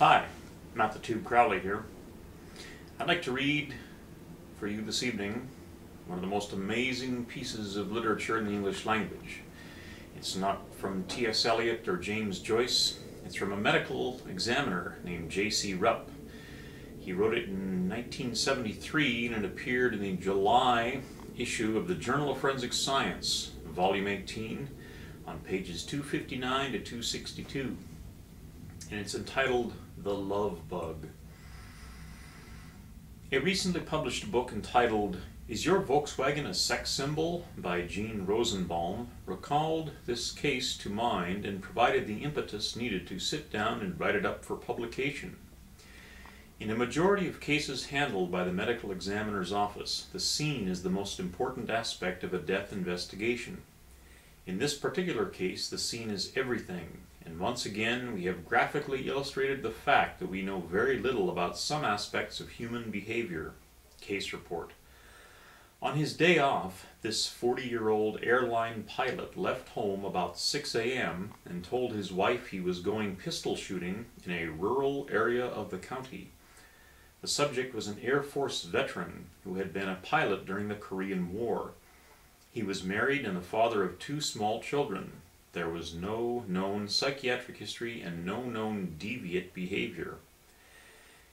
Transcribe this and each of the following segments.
Hi, Matt the Tube Crowley here. I'd like to read for you this evening one of the most amazing pieces of literature in the English language. It's not from T.S. Eliot or James Joyce. It's from a medical examiner named JC Rupp. He wrote it in 1973 and it appeared in the July issue of the Journal of Forensic Science, volume 18, on pages 259 to 262. And it's entitled The Love Bug. A recently published book entitled Is Your Volkswagen a Sex Symbol? By Jean Rosenbaum recalled this case to mind and provided the impetus needed to sit down and write it up for publication. In a majority of cases handled by the medical examiner's office, the scene is the most important aspect of a death investigation. In this particular case, the scene is everything, and once again we have graphically illustrated the fact that we know very little about some aspects of human behavior. Case report. On his day off, this 40-year-old airline pilot left home about 6 a.m. and told his wife he was going pistol shooting in a rural area of the county. The subject was an Air Force veteran who had been a pilot during the Korean War. He was married and the father of 2 small children. There was no known psychiatric history and no known deviant behavior.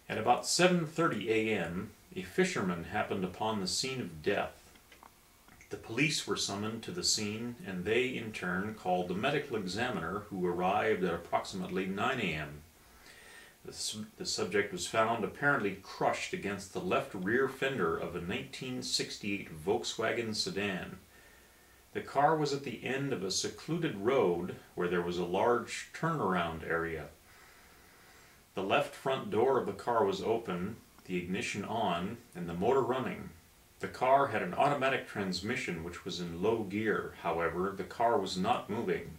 At about 7:30 a.m., a fisherman happened upon the scene of death. The police were summoned to the scene, and they in turn called the medical examiner, who arrived at approximately 9 a.m. The subject was found apparently crushed against the left rear fender of a 1968 Volkswagen sedan. The car was at the end of a secluded road where there was a large turnaround area. The left front door of the car was open, the ignition on, and the motor running. The car had an automatic transmission which was in low gear. However, the car was not moving.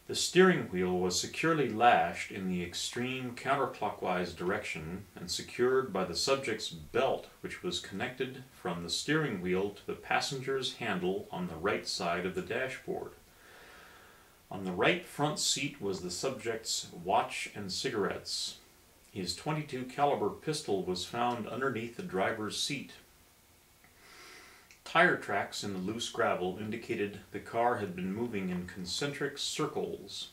The steering wheel was securely lashed in the extreme counterclockwise direction and secured by the subject's belt, which was connected from the steering wheel to the passenger's handle on the right side of the dashboard. On the right front seat was the subject's watch and cigarettes. His .22 caliber pistol was found underneath the driver's seat. Tire tracks in the loose gravel indicated the car had been moving in concentric circles.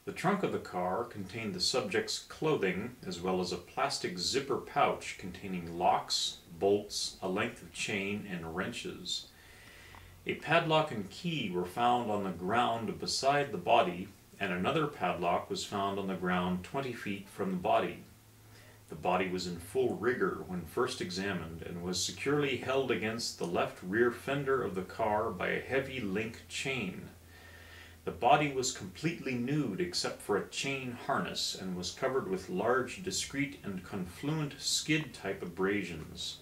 The trunk of the car contained the subject's clothing as well as a plastic zipper pouch containing locks, bolts, a length of chain, and wrenches. A padlock and key were found on the ground beside the body, and another padlock was found on the ground 20 feet from the body. The body was in full rigor when first examined and was securely held against the left rear fender of the car by a heavy link chain. The body was completely nude except for a chain harness and was covered with large, discrete, and confluent skid-type abrasions.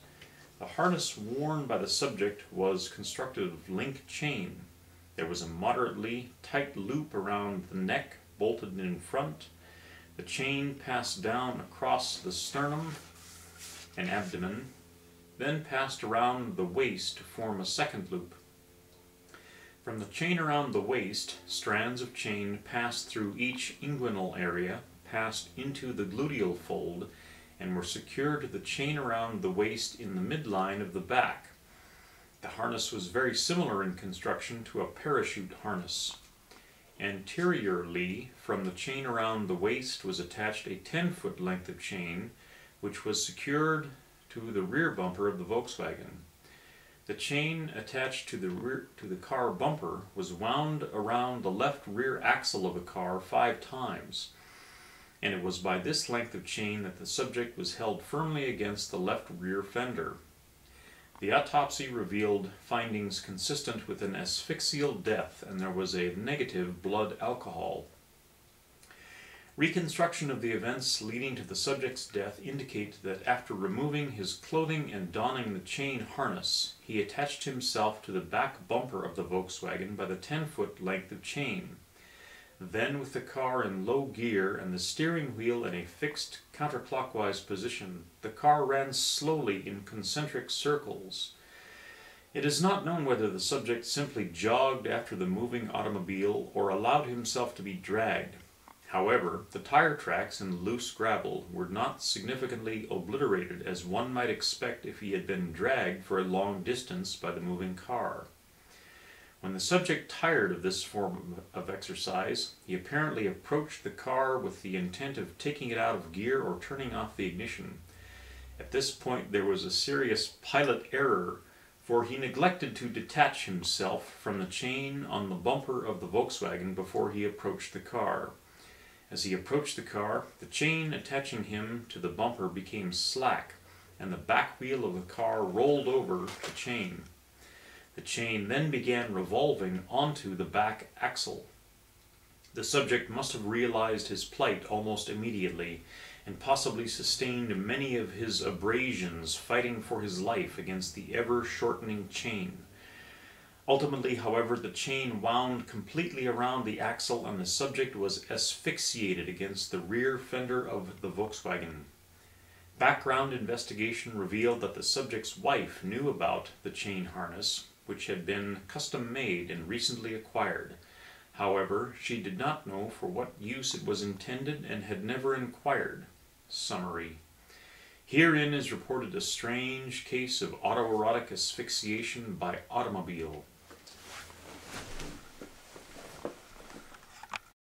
The harness worn by the subject was constructed of link chain. There was a moderately tight loop around the neck, bolted in front. The chain passed down across the sternum and abdomen, then passed around the waist to form a second loop. From the chain around the waist, strands of chain passed through each inguinal area, passed into the gluteal fold, and were secured to the chain around the waist in the midline of the back. The harness was very similar in construction to a parachute harness. Anteriorly, from the chain around the waist was attached a 10-foot length of chain, which was secured to the rear bumper of the Volkswagen. The chain attached to the car bumper was wound around the left rear axle of the car 5 times, and it was by this length of chain that the subject was held firmly against the left rear fender. The autopsy revealed findings consistent with an asphyxial death, and there was a negative blood alcohol. Reconstruction of the events leading to the subject's death indicate that after removing his clothing and donning the chain harness, he attached himself to the back bumper of the Volkswagen by the 10-foot length of chain. Then, with the car in low gear and the steering wheel in a fixed counterclockwise position, the car ran slowly in concentric circles. It is not known whether the subject simply jogged after the moving automobile or allowed himself to be dragged. However, the tire tracks in loose gravel were not significantly obliterated as one might expect if he had been dragged for a long distance by the moving car. When the subject tired of this form of exercise, he apparently approached the car with the intent of taking it out of gear or turning off the ignition. At this point there was a serious pilot error, for he neglected to detach himself from the chain on the bumper of the Volkswagen before he approached the car. As he approached the car, the chain attaching him to the bumper became slack, and the back wheel of the car rolled over the chain. The chain then began revolving onto the back axle. The subject must have realized his plight almost immediately, and possibly sustained many of his abrasions fighting for his life against the ever-shortening chain. Ultimately, however, the chain wound completely around the axle and the subject was asphyxiated against the rear fender of the Volkswagen. Background investigation revealed that the subject's wife knew about the chain harness, which had been custom-made and recently acquired. However, she did not know for what use it was intended and had never inquired. Summary. Herein is reported a strange case of autoerotic asphyxiation by automobile.